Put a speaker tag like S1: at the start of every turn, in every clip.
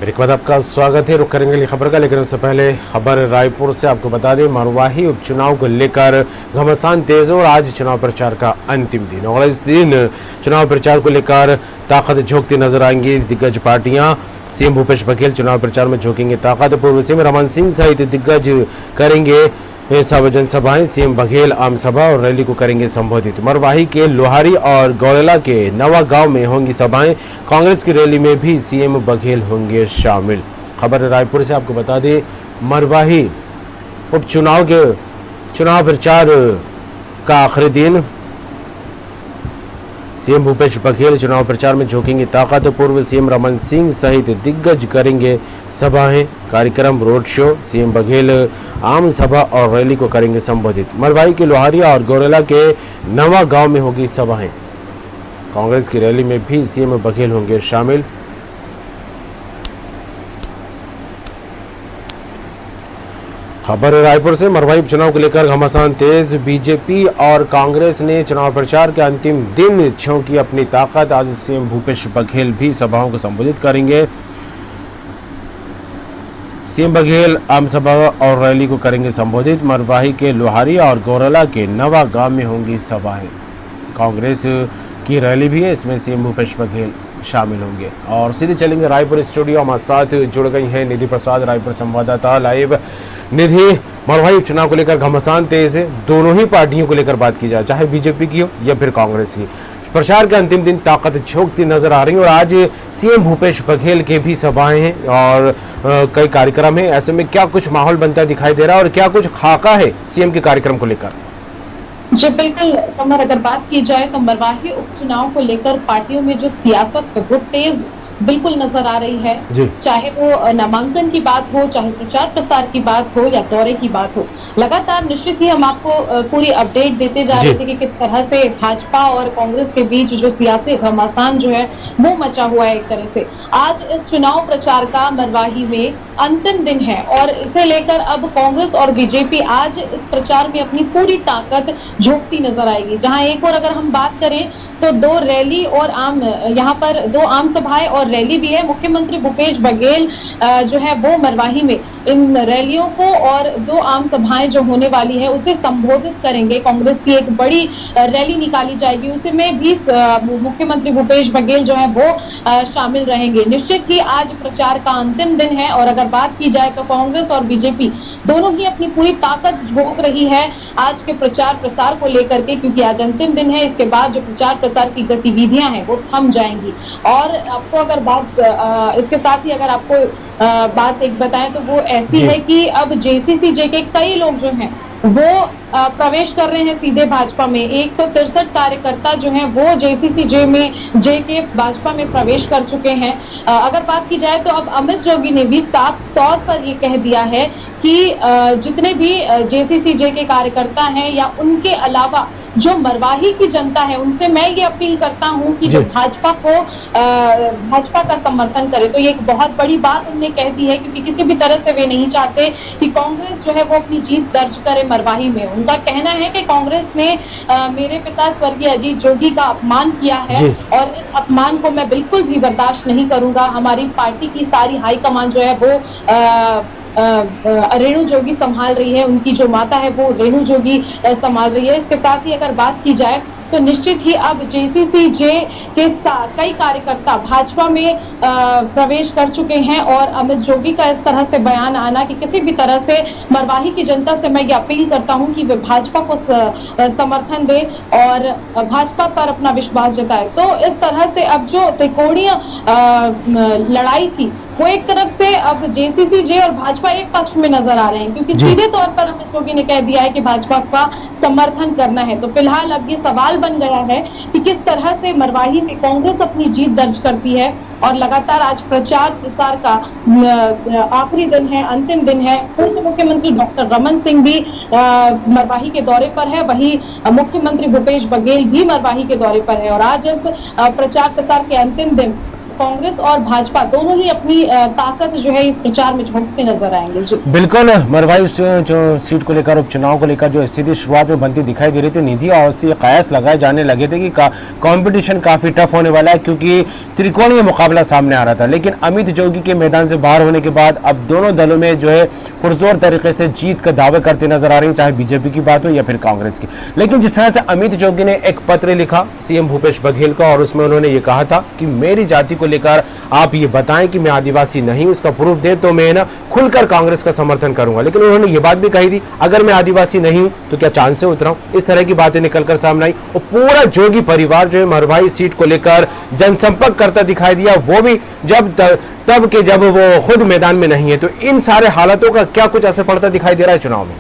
S1: मेरे बाद आपका स्वागत है। रुक करेंगे अगली खबर का, लेकिन उससे पहले खबर रायपुर से आपको बता दें, मरवाही उपचुनाव को लेकर घमासान तेज और आज चुनाव प्रचार का अंतिम दिन और इस दिन चुनाव प्रचार को लेकर ताकत झोंकती नजर आएंगी दिग्गज पार्टियां। सीएम भूपेश बघेल चुनाव प्रचार में झोंकेंगे ताकत। पूर्व सीएम रमन सिंह सहित दिग्गज करेंगे सब जनसभाएं। सीएम बघेल आम सभा और रैली को करेंगे संबोधित। मरवाही के लोहारी और गौरेला के नवा गांव में होंगी सभाएं। कांग्रेस की रैली में भी सीएम बघेल होंगे शामिल। खबर रायपुर से आपको बता दें, मरवाही उपचुनाव के चुनाव प्रचार का आखिरी दिन। सीएम भूपेश बघेल चुनाव प्रचार में झोंकेंगे ताकत। पूर्व सीएम रमन सिंह सहित दिग्गज करेंगे सभाएं, कार्यक्रम, रोड शो। सीएम बघेल आम सभा और रैली को करेंगे संबोधित। मरवाही के लोहारिया और गौरेला के नवा गांव में होगी सभाएं। कांग्रेस की रैली में भी सीएम बघेल होंगे शामिल। खबर रायपुर से, मरवाही उपचुनाव को लेकर घमासान तेज। बीजेपी और कांग्रेस ने चुनाव प्रचार के अंतिम दिन झोंकी अपनी ताकत। आज सीएम भूपेश बघेल भी सभाओं को संबोधित करेंगे। सीएम बघेल आम सभा और रैली को करेंगे संबोधित। मरवाही के लोहारी और गौरेला के नवा गांव में होंगी सभाएं। कांग्रेस की रैली भी है, इसमें सीएम भूपेश बघेल शामिल होंगे। और सीधे चलेंगे रायपुर स्टूडियो। हमारे साथ जुड़ गई हैं निधि प्रसाद, रायपुर संवाददाता लाइव। निधि, मरवाही उपचुनाव को लेकर घमासान तेज है। दोनों ही पार्टियों को लेकर बात की जाए, चाहे बीजेपी की हो या फिर कांग्रेस की, प्रचार के अंतिम दिन ताकत झोंकती नजर आ रही है और आज सीएम भूपेश बघेल के भी सभाएं हैं और कई कार्यक्रम हैं। ऐसे में क्या कुछ माहौल बनता दिखाई दे रहा है और क्या कुछ खाका है सीएम के कार्यक्रम को लेकर?
S2: जी बिल्कुल कमर, अगर बात की जाए तो मरवाही उपचुनाव को लेकर पार्टियों में जो सियासत है वो तेज बिल्कुल नजर आ रही है। चाहे वो नामांकन की बात हो, चाहे प्रचार प्रसार की बात हो या दौरे की बात हो, लगातार निश्चित ही हम आपको पूरी अपडेट देते जा रहे थे कि किस तरह से भाजपा और कांग्रेस के बीच जो सियासी घमासान जो है वो मचा हुआ है एक तरह से। आज इस चुनाव प्रचार का मरवाही में अंतिम दिन है और इसे लेकर अब कांग्रेस और बीजेपी आज इस प्रचार में अपनी पूरी ताकत झोंकती नजर आएगी। जहां एक और अगर हम बात करें तो दो रैली और यहाँ पर दो आम सभाएं और रैली भी है। मुख्यमंत्री भूपेश बघेल जो है वो मरवाही में इन रैलियों को और दो आम सभाएं जो होने वाली है उसे संबोधित करेंगे। कांग्रेस की एक बड़ी रैली निकाली जाएगी, उसमें भी मुख्यमंत्री भूपेश बघेल जो है वो शामिल रहेंगे। निश्चित ही आज प्रचार का अंतिम दिन है और अगर बात की जाए तो कांग्रेस और बीजेपी दोनों ही अपनी पूरी ताकत झोंक रही है आज के प्रचार प्रसार को लेकर के, क्योंकि आज अंतिम दिन है। इसके बाद जो प्रचार प्रसार की गतिविधियां हैं वो थम जाएंगी। और आपको अगर बात इसके साथ ही अगर आपको बात एक बताएं तो वो ऐसी है कि अब जेसीसी-जे के कई लोग जो हैं वो प्रवेश कर रहे हैं सीधे भाजपा में। 163 कार्यकर्ता जो हैं वो जेसीसी-जे के भाजपा में प्रवेश कर चुके हैं। अगर बात की जाए तो अब अमित जोगी ने भी साफ तौर पर ये कह दिया है कि जितने भी जेसीसी-जे के कार्यकर्ता हैं या उनके अलावा जो मरवाही की जनता है उनसे मैं ये अपील करता हूं कि जो भाजपा का समर्थन करे। तो ये एक बहुत बड़ी बात उन्होंने कह दी है, क्योंकि किसी भी तरह से वे नहीं चाहते कि कांग्रेस जो है वो अपनी जीत दर्ज करे मरवाही में। उनका कहना है कि कांग्रेस ने मेरे पिता स्वर्गीय अजीत जोगी का अपमान किया है और इस अपमान को मैं बिल्कुल भी बर्दाश्त नहीं करूंगा। हमारी पार्टी की सारी हाईकमान जो है वो रेणु जोगी संभाल रही है, उनकी जो माता है वो रेणु जोगी संभाल रही है। इसके साथ ही अगर बात की जाए तो निश्चित ही अब जेसीसी-जे के साथ कई कार्यकर्ता भाजपा में प्रवेश कर चुके हैं और अमित जोगी का इस तरह से बयान आना कि किसी भी तरह से मरवाही की जनता से मैं ये अपील करता हूं कि वे भाजपा को समर्थन दे और भाजपा पर अपना विश्वास जताए। तो इस तरह से अब जो त्रिकोणीय लड़ाई थी वो एक तरफ से अब जेसीसी-जे और भाजपा एक पक्ष में नजर आ रहे हैं, क्योंकि सीधे तौर पर अमित जोगी ने कह दिया है कि भाजपा का समर्थन करना है। तो फिलहाल अब ये सवाल बन गया है कि किस तरह से मरवाही में कांग्रेस अपनी जीत दर्ज करती है। और लगातार आज प्रचार प्रसार का आखिरी दिन है, अंतिम दिन है। पूर्व मुख्यमंत्री डॉक्टर रमन सिंह भी मरवाही के दौरे पर है, वहीं मुख्यमंत्री भूपेश बघेल भी मरवाही के दौरे पर है और आज इस प्रचार प्रसार के अंतिम दिन कांग्रेस और भाजपा दोनों ही अपनी ताकत जो है इस प्रचार में झोंकते नजर आएंगे। जी
S1: बिल्कुल मरवाही जो सीट को लेकर, उपचुनाव को लेकर जो स्थिति शुरुआत में बनती दिखाई दे रही थी, निधि और से कयास लगाए जाने लगे थे कि कंपटीशन काफी टफ होने वाला है, क्योंकि त्रिकोणीय मुकाबला सामने आ रहा था। लेकिन अमित जोगी के मैदान से बाहर होने के बाद अब दोनों दलों में जो है पुरजोर तरीके से जीत का दावे करते नजर आ रही है, चाहे बीजेपी की बात हो या फिर कांग्रेस की। लेकिन जिस तरह से अमित जोगी ने एक पत्र लिखा सीएम भूपेश बघेल को, और उसमें उन्होंने ये कहा था कि मेरी जाति को लेकर आप ये बताएं कि मैं आदिवासी नहीं, उसका प्रूफ दे तो मैं ना खुलकर कांग्रेस का समर्थन करूंगा। लेकिन उन्होंने ये बात भी कही थी, अगर मैं आदिवासी नहीं हूं तो क्या चांद से उतरा हूं। इस तरह की बातें निकलकर सामने आई और पूरा जोगी परिवार जो है मरवाही सीट को लेकर जनसंपर्क करता दिखाई दिया, वो भी तब के जब वो खुद मैदान में नहीं है। तो इन सारे हालातों का क्या कुछ असर पड़ता दिखाई दे रहा है चुनाव में?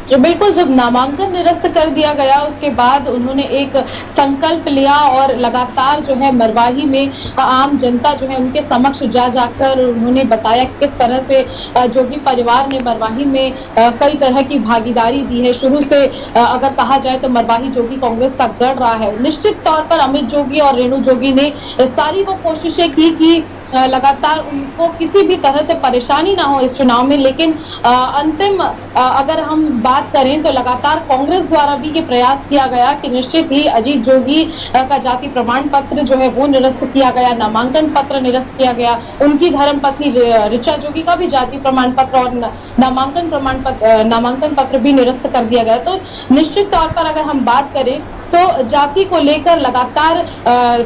S2: जो बिल्कुल, जब नामांकन निरस्त कर दिया गया उसके बाद उन्होंने एक संकल्प लिया और लगातार जो है मरवाही में आम जनता जो है उनके समक्ष जाकर उन्होंने बताया किस तरह से जोगी परिवार ने मरवाही में कई तरह की भागीदारी दी है। शुरू से अगर कहा जाए तो मरवाही जोगी कांग्रेस का गढ़ रहा है। निश्चित तौर पर अमित जोगी और रेणु जोगी ने सारी वो कोशिशें की कि लगातार उनको किसी भी तरह से परेशानी ना हो इस चुनाव में। लेकिन अंतिम अगर हम बात करें तो लगातार कांग्रेस द्वारा भी ये प्रयास किया गया कि निश्चित ही अजीत जोगी का जाति प्रमाण पत्र जो है वो निरस्त किया गया, नामांकन पत्र निरस्त किया गया, उनकी धर्मपत्नी ऋचा जोगी का भी जाति प्रमाण पत्र और नामांकन पत्र भी निरस्त कर दिया गया। तो निश्चित तौर पर अगर हम बात करें तो जाति को लेकर लगातार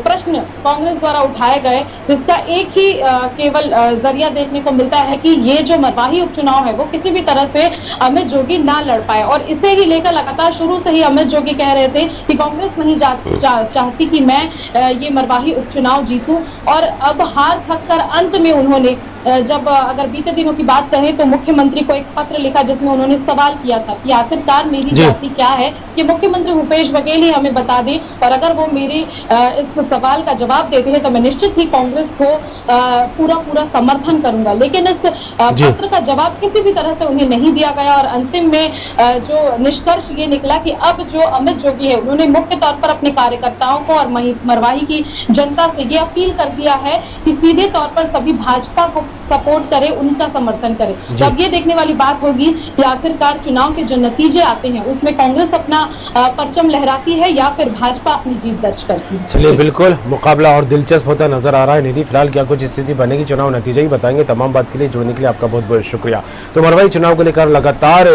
S2: प्रश्न कांग्रेस द्वारा उठाए गए, जिसका एक ही केवल जरिया देखने को मिलता है कि ये जो मरवाही उपचुनाव है वो किसी भी तरह से अमित जोगी ना लड़ पाए। और इसे ही लेकर लगातार शुरू से ही अमित जोगी कह रहे थे कि कांग्रेस नहीं चाहती कि मैं ये मरवाही उपचुनाव जीतूं। और अब हार थक कर अंत में उन्होंने जब अगर बीते दिनों की बात करें तो मुख्यमंत्री को एक पत्र लिखा जिसमें उन्होंने सवाल किया था कि आखिरकार मेरी जाति क्या है, कि मुख्यमंत्री भूपेश बघेल ही हमें बता दें, और अगर वो मेरे इस सवाल का जवाब देते हैं तो मैं निश्चित ही कांग्रेस को पूरा समर्थन करूंगा। लेकिन इस पत्र का जवाब किसी भी तरह से उन्हें नहीं दिया गया और अंतिम में जो निष्कर्ष ये निकला कि अब जो अमित जोगी है उन्होंने मुख्य तौर पर अपने कार्यकर्ताओं को और मरवाही की जनता से ये अपील कर दिया है कि सीधे तौर पर सभी भाजपा को सपोर्ट करे, उनका समर्थन करे। जब ये देखने वाली बात होगी कि आखिरकार चुनाव के जो नतीजे आते हैं उसमें कांग्रेस अपना परचम लहराती है या फिर भाजपा अपनी जीत दर्ज करती है।
S1: चलिए, बिल्कुल मुकाबला और दिलचस्प होता नजर आ रहा है। निधि, फिलहाल क्या कुछ स्थिति बनेगी, चुनाव नतीजे ही बताएंगे। तमाम बात के लिए जुड़ने के लिए आपका बहुत बहुत शुक्रिया। तो मरवाही चुनाव को लेकर लगातार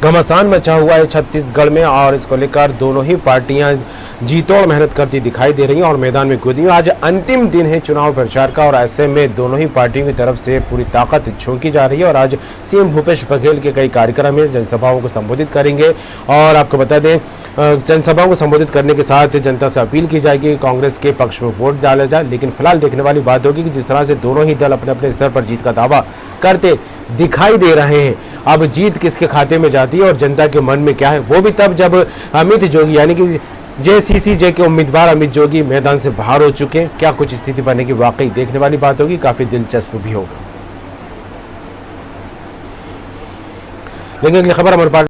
S1: घमासान मचा हुआ है छत्तीसगढ़ में, और इसको लेकर दोनों ही पार्टियां जीतोड़ मेहनत करती दिखाई दे रही हैं और मैदान में कूदी। आज अंतिम दिन है चुनाव प्रचार का, और ऐसे में दोनों ही पार्टियों की तरफ से पूरी ताकत झोंकी जा रही है। और आज सीएम भूपेश बघेल के कई कार्यक्रम है, जनसभाओं को संबोधित करेंगे। और आपको बता दें, जनसभाओं को संबोधित करने के साथ जनता से अपील की जाएगी कि कांग्रेस के पक्ष में वोट डाला जाए। लेकिन फिलहाल देखने वाली बात होगी कि जिस तरह से दोनों ही दल अपने अपने स्तर पर जीत का दावा करते दिखाई दे रहे हैं, अब जीत किसके खाते में जाती है और जनता के मन में क्या है, वो भी तब जब अमित जोगी यानी कि जेसीसीजे के उम्मीदवार अमित जोगी मैदान से बाहर हो चुके हैं। क्या कुछ स्थिति बनेगी, वाकई देखने वाली बात होगी, काफी दिलचस्प भी होगा। लेकिन अगली खबर हमारे पास